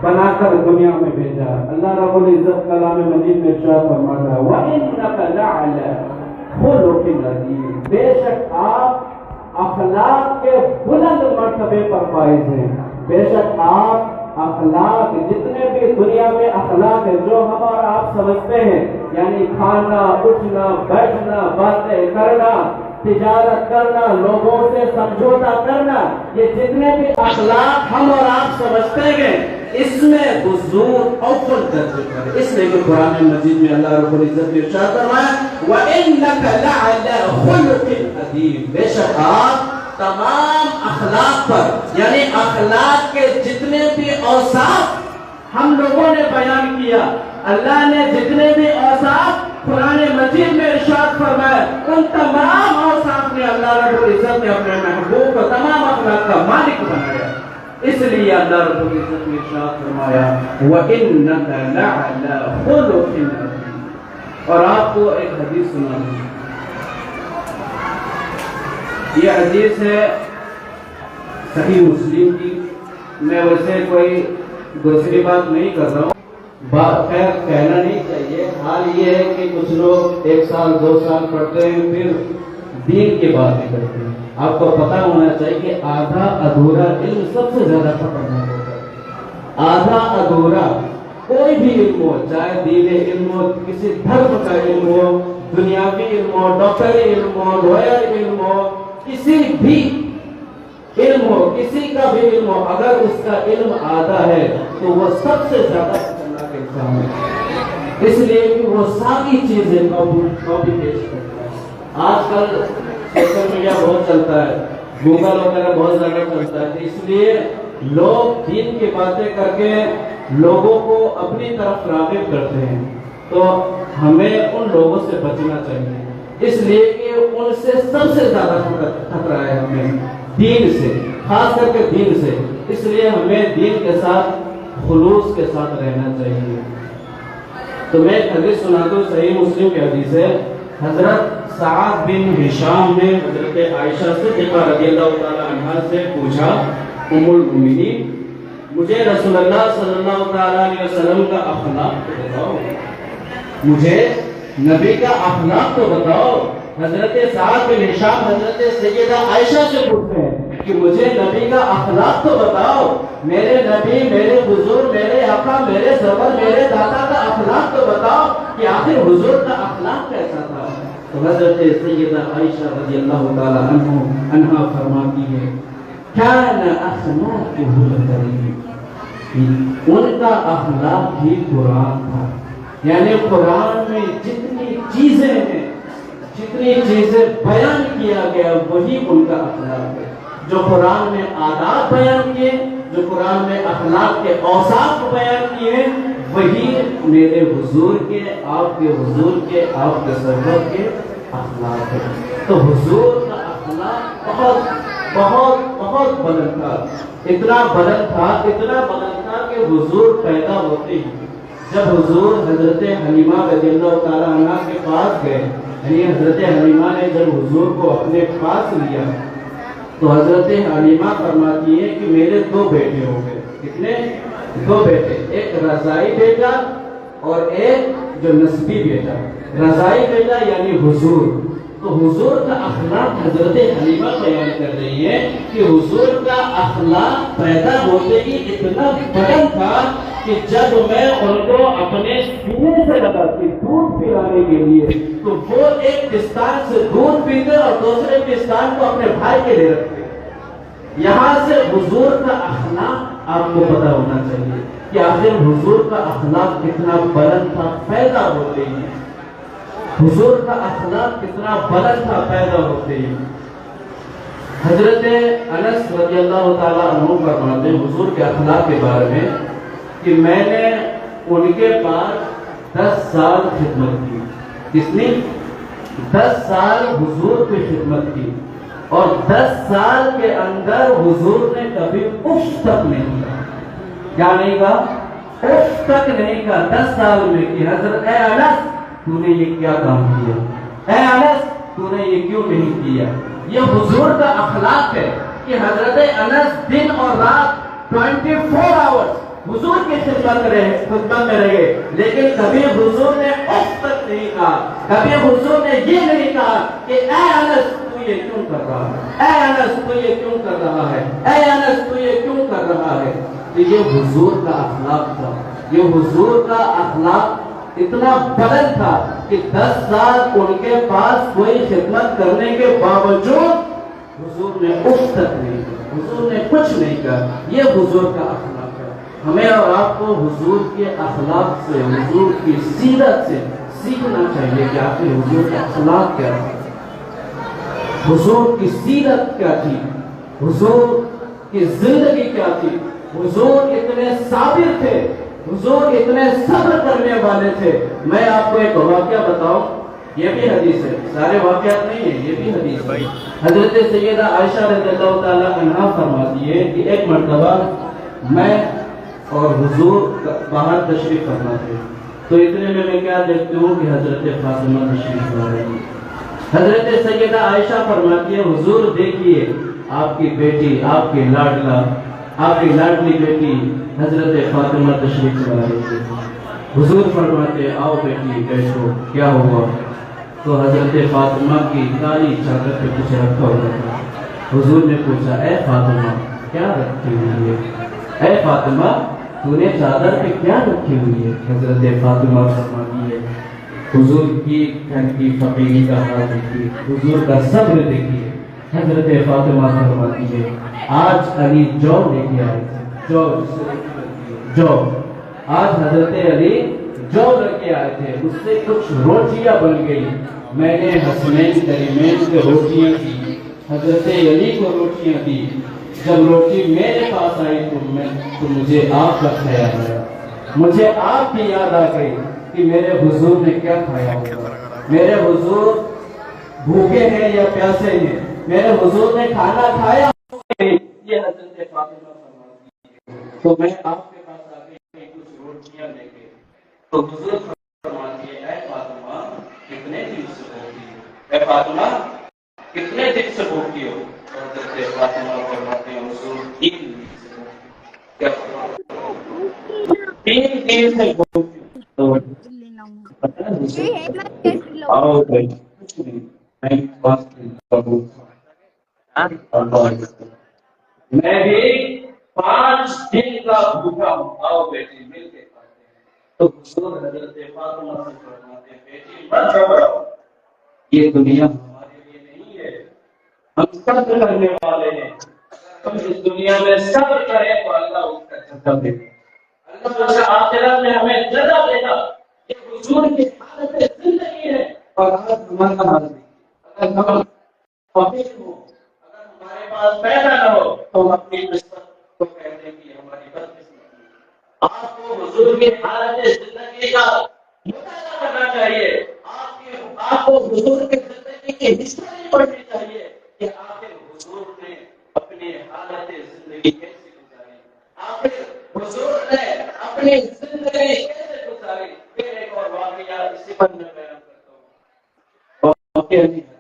بنا کر دنیا میں بھیجا۔ اللہ رب العزت کلام مجید میں ارشاد فرماتا ہے وَإِنَّكَ لَعَلَىٰ خُلُقٍ عَظِيمٍ، بے شک آپ اخلاق کے بلند مرتبے پر فائز ہیں۔ بے شک آپ اخلاق، جتنے بھی دنیا میں اخلاق ہے جو ہم اور آپ سمجھتے ہیں، یعنی کھانا، اٹھنا، بیٹھنا، باتیں کرنا، تجارت کرنا، لوگوں سے سمجھوتا کرنا، یہ جتنے بھی اخلاق ہم اور آپ سمجھتے ہیں، اس میں حضور اول درجے پر ہے۔ اس لیے کہ قرآن مجید میں اللہ رب العزت نے ارشاد فرمایا وَإِنَّكَ لَعَلَىٰ خُلُقٍ عَظِيمٍ، بے شک آپ تمام اخلاق پر، یعنی اخلاق کے جتنے بھی اوصاف ہم لوگوں نے بیان کیا، اللہ نے جتنے بھی اوصاف قرآن مجید میں ارشاد فرمایا، ان تمام اوصاف نے اللہ رب العزت نے اپنے محبوب کو تمام اخلاق کا مالک بنایا۔ اس لیے اللہ رب العزت نے ارشاد فرمایا وَإِنَّكَ لَعَلَىٰ خُلُقٍ عَظِيمٍ۔ اور آپ کو ایک حدیث سنا دوں، یہ حدیث ہے صحیح مسلم کی۔ میں ویسے کوئی دوسری بات نہیں کر رہا ہوں، خیر کہنا نہیں چاہیے، حال یہ ہے کہ کچھ لوگ 1 سال 2 سال پڑھتے ہیں پھر دین کی باتیں کرتے ہیں۔ آپ کو پتا ہونا چاہیے کہ آدھا ادھورا علم سب سے زیادہ خطرناک ہوتا ہے۔ آدھا ادھورا کوئی بھی علم ہو، چاہے دین علم ہو، کسی دھرم کا علم ہو، دنیاوی علم ہو، ڈاکٹری علم ہو، لوئر علم ہو، کسی بھی علم ہو، کسی کا بھی علم ہو، اگر اس کا علم آدھا ہے تو وہ سب سے زیادہ خطرناک انسان ہے۔ اس لیے کہ وہ ساری چیزیں کاپی پیسٹ کرتا ہے۔ آج کل سوشل میڈیا بہت چلتا ہے، گوگل وغیرہ بہت زیادہ چلتا ہے، اس لیے لوگ دین کی باتیں کر کے لوگوں کو اپنی طرف راغب کرتے ہیں، تو ہمیں ان لوگوں سے بچنا چاہیے۔ اس لیے کہ ان سے سب سے زیادہ خطرہ ہے ہمیں دین سے، خاص کر کے دین سے۔ اس لیے ہمیں دین کے ساتھ خلوص کے ساتھ رہنا چاہیے۔ تو میں ایک حدیث سناتا ہوں، صحیح مسلم کی حدیث ہے۔ حضرت سعد بن ہشام نے حضرت عائشہ صدیقہ رضی اللہ تعالی عنہا سے پوچھا، ام المؤمنین مجھے رسول اللہ صلی اللہ تعالی علیہ وسلم کا اخلاق تو بتاؤ، مجھے نبی کا اخلاق تو بتاؤ۔ حضرت سعد بن ہشام حضرت سیدہ عائشہ سے پوچھتے ہیں کہ مجھے نبی کا اخلاق تو بتاؤ، میرے نبی، میرے حضور، میرے آقا، میرے سرور، میرے دادا کا اخلاق تو بتاؤ کہ آخر حضور کا اخلاق کیسا تھا۔ تو حضرت سیدہ عائشہ رضی اللہ تعالی عنہا فرماتی ہے كان اخلاقه الكريم، ان کا اخلاق ہی قرآن تھا۔ یعنی قرآن میں جتنی چیزیں ہیں، جتنی چیزیں بیان کیا گیا وہی ان کا اخلاق ہے۔ جو قرآن میں آداب بیان کیے، جو قرآن میں اخلاق کے اوصاف بیان کیے، وہی میرے حضور کے، آپ کے حضور کے، آپ کے سرور کے اخلاق ہے۔ تو حضور کا اخلاق بہت بہت بہت بلند تھا، اتنا بلند تھا کہ حضور پیدا ہوتے ہی جب حضور حضرت حلیمہ رضی اللہ تعالی عنہ کے پاس گئے، یعنی حضرت حلیمہ نے جب حضور کو اپنے پاس لیا تو حضرت حلیمہ فرماتی ہے کہ میرے 2 بیٹے ہو گئے۔ کتنے؟ 2 بیٹے، ایک رضائی بیٹا اور ایک جو نسبی بیٹا۔ رضائی بیٹا یعنی حضور۔ تو حضور کا اخلاق حضرت حلیمہ بیان کر رہی ہے کہ حضور کا اخلاق پیدا ہوتے ہی اتنا بلند تھا کہ جب میں ان کو اپنے سینے سے لگاتی دودھ پلانے کے لیے تو وہ ایک پستان سے دودھ پیتے اور دوسرے پستان کو اپنے بھائی کے لیے رکھتے۔ یہاں سے حضور کا اخلاق آپ کو پتا ہونا چاہیے کہ آخر حضور کا اخلاق کتنا بلند تھا پیدا ہوتے ہی، حضور کا اخلاق کتنا بلند تھا پیدا ہوتے ہی۔ حضرت انس رضی اللہ تعالیٰ عنہ فرماتے ہیں حضور کے اخلاق کے بارے میں کہ میں نے ان کے پاس 10 سال خدمت کی۔ کس نے؟ 10 سال حضور کی خدمت کی، اور 10 سال کے اندر حضور نے کبھی اف تک نہیں کہا۔ کیا نہیں کہا؟ اف تک نہیں کہا 10 سال میں کہ حضرت اے انس تو نے یہ کیا کام کیا، اے انس تو نے یہ کیوں نہیں کیا۔ یہ حضور کا اخلاق ہے کہ حضرت انس دن اور رات 24 آورس حضور کی خدمت میں رہے، لیکن کبھی حضور نے اف تک نہیں کہا، کبھی حضور نے یہ نہیں کہا کہ اے انس تو یہ کیوں کر رہا ہے، اے انس تو یہ کیوں کر رہا ہے، اے انس تو یہ کیوں کر رہا ہے۔ تو یہ حضور کا اخلاق تھا، یہ حضور کا اخلاق اتنا بلند تھا کہ 10 سال ان کے پاس کوئی خدمت کرنے کے باوجود حضور نے اف تک نہیں کہا، حضور نے کچھ نہیں کہا۔ یہ حضور کا اخلاق ہے۔ ہمیں اور آپ کو حضور کے اخلاق سے، حضور کی سیرت سے سیکھنا چاہیے کہ آخر حضور کا اخلاق کیا تھا، حضور کی سیرت کیا تھی، حضور کی زندگی کیا تھی۔ حضور اتنے صابر تھے، حضور اتنے صبر کرنے والے تھے۔ میں آپ کو ایک واقعہ بتاؤں، یہ بھی حدیث ہے، سارے واقعات نہیں ہیں، یہ بھی حدیث ہے۔ حضرت سیدہ عائشہ رضی اللہ تعالیٰ عنہا فرماتی ہے کہ ایک مرتبہ میں اور حضور باہر تشریف فرما تھے، تو اتنے میں کیا دیکھتی ہوں کہ حضرت فاطمہ تشریف لا رہی ہے۔ حضرت سیدہ عائشہ فرماتی ہے حضور دیکھیے آپ کی بیٹی، آپ کی لاڈلا، آپ کی لاڈلی بیٹی حضرت فاطمہ تشریف لا رہی ہے۔ حضور فرماتے آؤ بیٹی بیٹھو، کیا ہوا؟ تو حضرت فاطمہ کی کالی چادر پہ کچھ رکھا ہوا تھا۔ حضور نے پوچھا اے فاطمہ کیا رکھی ہوئی ہے، اے فاطمہ تو نے چادر پہ کیا رکھی ہوئی ہے؟ حضرت فاطمہ فرماتی ہے حضور کی گھر کی فقیری کا حال دیکھیے، حضور کا صبر دیکھیے۔ حضرت فاطمہ فرماتی ہے آج علی جو لے کے آئے تھے، جو آج حضرت علی جو لے کے آئے تھے، اس سے کچھ روٹیاں بن گئی، میں نے حسنین کریمین سے روٹیاں دی، حضرت علی کو روٹیاں دی۔ جب روٹی میرے پاس آئی تو مجھے آپ کا خیال آیا، مجھے آپ کی یاد آ گئی کہ میرے حضور نے کیا کھایا ہوگا، میرے حضور بھوکے ہیں یا پیاسے ہیں، میرے حضور نے کھانا کھایا۔ یہ حضرت فاطمہ فرماتی ہے تو میں آپ کے پاس آ گئی کچھ روٹیاں لے کے، تو حضور فرماتی ہے اے فاطمہ کتنے دن سے بھوکی ہو، اے فاطمہ کتنے دن سے بھوکی ہو؟ حضرت فاطمہ فرماتے ہیں حضور 3 دن سے بھوکی، کیا 3 دن سے بھوکی ہو۔ آؤ بھائی کچھ نہیں، میں میں بھی 5 دن کا بھوکا ہوں، آؤ بیٹی مل کے کھاتے ہیں۔ تو حضور حضرت فاطمہ سے فرماتے ہیں بیٹی مت گھبراؤ، یہ دنیا ہمارے لیے نہیں ہے، ہم صبر کرنے والے ہیں، ہم اس دنیا میں صبر کریں تو اللہ اس کا جزا دے گا، اللہ آخرت میں ہمیں جزا دے گا۔ یہ حضور کی حالت زندگی ہے، اور آج ہمارا حال اگر ہم فقیر ہو، اگر ہمارے پاس پیسہ نہ ہو تو ہم اپنی قسمت کو کہتے ہیں کہ ہماری بدقسمتی۔ آپ کو حضور کی حالت زندگی کا مطالعہ کرنا چاہیے، آپ کو حضور کی زندگی کی ہسٹری پڑھنی چاہیے کہ آخر حضور نے اپنی حالت زندگی کیسے گزاری، آخر حضور نے اپنی زندگی کیسے گزاری۔ پھر ایک اور واقعہ اسی پر میں بیان کرتا ہوں، واقعہ حدیث ہے۔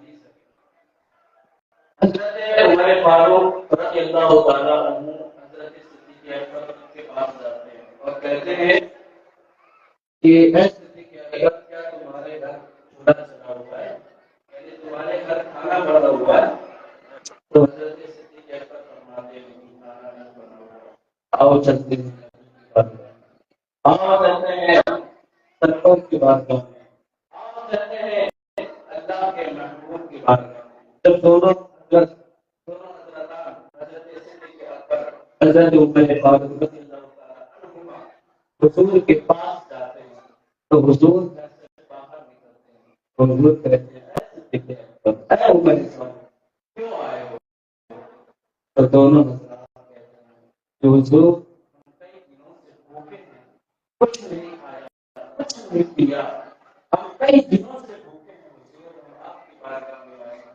حضرت عمر فاروق رضی اللہ تعالیٰ عنہ حضرت صدیق اکبر کے پاس جاتے ہیں اور کہتے ہیں کہ اے صدیق اکبر کیا تمہارے گھر چولہا چلا ہوا ہے، یعنی تمہارے گھر کھانا بنا ہوا ہے؟ تو حضرت صدیق اکبر فرماتے ہیں کہ کھانا نہیں بنا ہوا، آؤ چلتے ہیں، آؤ چلتے ہیں سرور کی بات کرتے ہیں، آؤ چلتے ہیں اللہ کے محبوب کی بات کرتے ہیں۔ جب دونوں حضرتان حضرت صدیق اکبر حضرت عمر فاروق رضی اللہ تعالیٰ عنہما حضور کے پاس جاتے ہیں تو حضور گھر سے باہر نکلتے ہیں، حضور کہتے ہیں اے صدیق اکبر اے عمر فاروق کیوں آئے ہو؟ تو دونوں حضرات کہتے ہیں کہ حضور ہم کئی دنوں سے بھوکے ہیں، کچھ نہیں کھایا، کچھ نہیں پیا، ہم کئی دنوں سے بھوکے ہیں حضور، ہم آپ کی بارگاہ میں آئے ہیں۔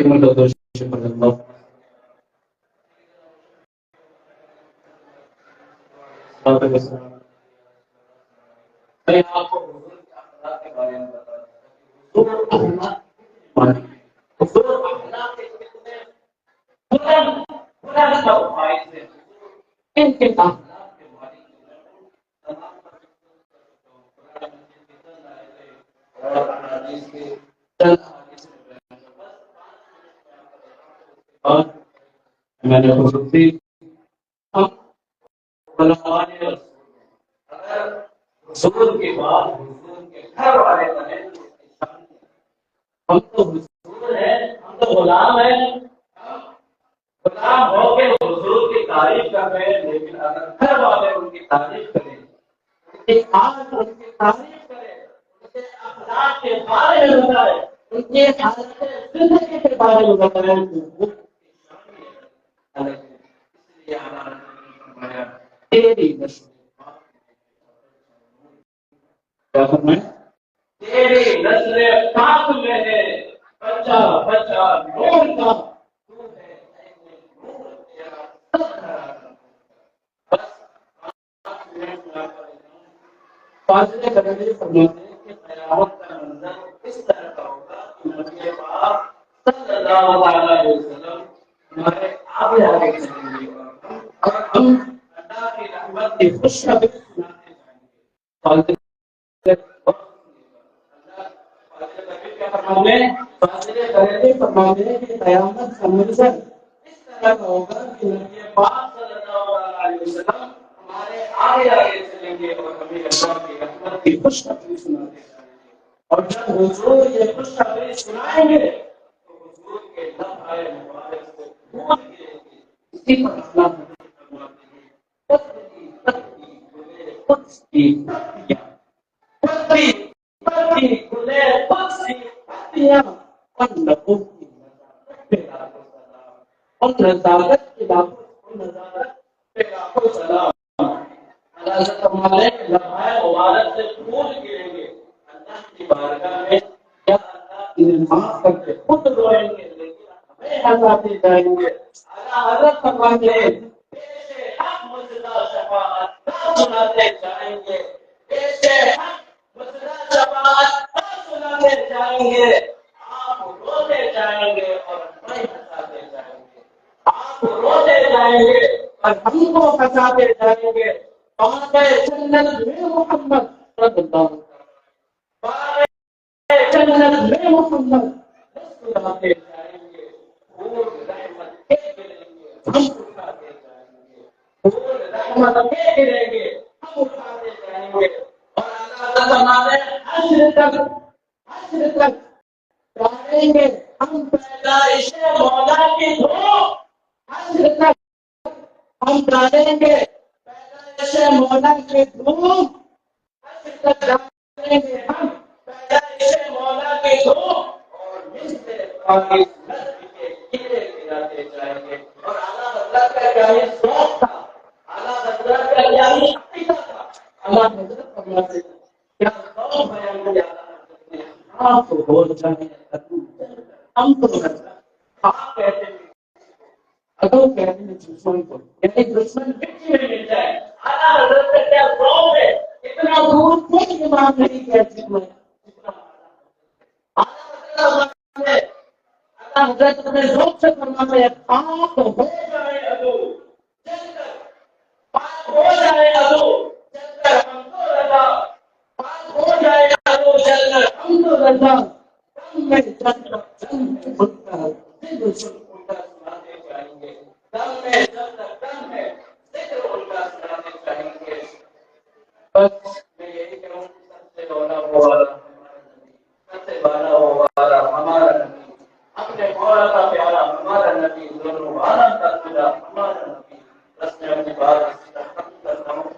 ایک منٹ دو شکر اللہ میں آپ کو حضور کے اخلاق کے بارے میں بتا رہا ہوں. حضور اخلاق کے کتنے بلند فائز ہیں. ان کے اخلاق کے بارے میں تمام حدیث کے اور میں نے خصوصی اگر حضور کے بعد حضور کے گھر والے بنے ہم تو حضور ہیں, ہم تو غلام ہیں. غلام ہو کے حضور کی تعریف کر رہے ہیں, لیکن اگر گھر والے ان کی تعریف کریں, ان کی حالت ان کی تعریف کریں, ان کے اخلاق کے بارے میں بتائیں, ان کی حالت زندگی کے بارے میں بتائیں تو تیری نسل تیری نسل پاک میں ہے بچہ بچہ نور کا تو ہے نور تیرا بس فاضل کرنے فرماتے ہیں کہ قیامت کا منظر اس طرح کا ہوگا کہ نبی پاک صلی اللہ علیہ وسلم ہمارے آگے آگے چلیں گے اور ہم اللہ کی رحمت کی خوشخبری سناتے جائیں گے. فرماتے ہیں کہ قیامت کا منظر اس طرح کا ہوگا کہ نبی پاک صلی اللہ علیہ وسلم ہمارے آگے آگے چلیں گے اور ہمیں اللہ کی رحمت کی خوشخبری سناتے جائیں گے. اور جب حضور یہ خوشخبری سنائیں گے تو حضور کے لب آئے مبارک سے بھول گئے گی. اسی پر اللہ فرماتے ہیں معاف کر کے خود روئیں گے لیکن ہمیں ہلاتے جائیں گے. حضرت فرماتے ہیں سناتے جائیں گے, سناتے جائیں گے, آپ روتے جائیں گے اور ہمیں ہنساتے جائیں گے. آپ روتے جائیں گے اور ہم کو ہنساتے جائیں گے. جنت میں محمد صلی اللہ جنت میں محمد سناتے جائیں گے. ہم اٹھاتے جائیں گے, رحمت کے گریں گے, ہم اٹھاتے جائیں گے. اور اللہ ہمارے حشر تک ڈالیں گے ہم پیدائش مولا کی دھوم. حشر تک ہم ڈالیں گے پیدائش مولا کی دھوم. حشر تک ڈالیں گے ہم پیدائش مولا کی دھوم. اور ملتے پاکی نسل کے کیڑے گراتے جائیں گے. اور اعلیٰ حضرت کا کیا ہی شوق تھا, اعلیٰ حضرت کا کیا ہی عقیدہ تھا. اعلیٰ حضرت فرماتے ہیں کیا شوق بیان کیا آپ کو بول جائیں ہم تو آپ کہتے ہیں اگر کہتے ہیں دشمن کو یعنی دشمن مٹی میں مل جائے. اعلیٰ حضرت کا کیا شوق ہے, اتنا دور کوئی امام نہیں کیا جتنا حضرت اپنے ذوق سے فرماتے ہیں پاک ہو جائے ادو چل کر, پاک ہو جائے ادو چل کر ہم تو رضا, پاک ہو جائے ادو چل کر ہم تو رضا. دم میں جب تک دم ہے بھٹا ذکر الٹا سناتے جائیں گے. دم میں جب تک دم ہے ذکر الٹا سناتے جائیں گے. بس میں یہی کہوں سب سے رونا ہو والا سب سے بالا ہو والا ہمارا نبی, اپنے مولا کا پیارا ہمارا نبی, دونوں عالم کا خدا ہمارا نبی. بس میں اپنی بات اسی طرح ختم کرتا ہوں.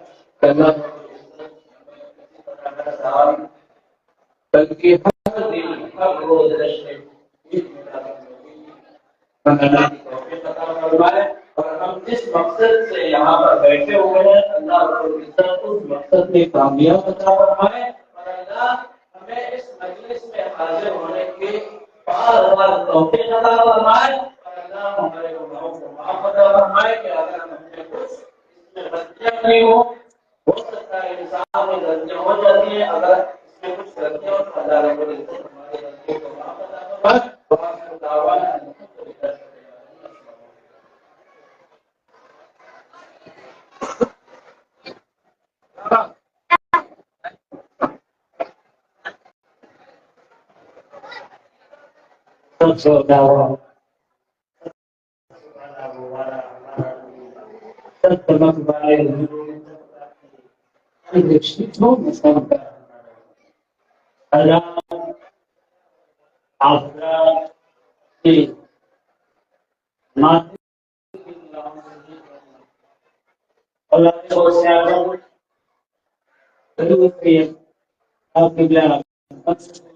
بلکہ ہر دن ہر روز رشتے اور ہم جس مقصد سے یہاں پر بیٹھے ہوئے ہیں اللہ رب العزت اس مقصد میں کامیاب عطا فرمائے. اور اللہ ہمیں اس مجلس میں حاضر ہونے کی بار بار توفیق عطا فرمائے اور اللہ ہمارے گناہوں کو معاف عطا فرمائے کہ اگر ہم اپنے کچھ اس میں غلطیاں نہیں ہو سکتا ہے انسان میں غلطیاں ہو جاتی ہیں، اگر اس میں کچھ غلطیاں ہو تو اللہ رب العزت ہماری غلطیوں کو معاف عطا فرمائے۔ وآخر دعوانا ان الحمد للہ رب العالمین۔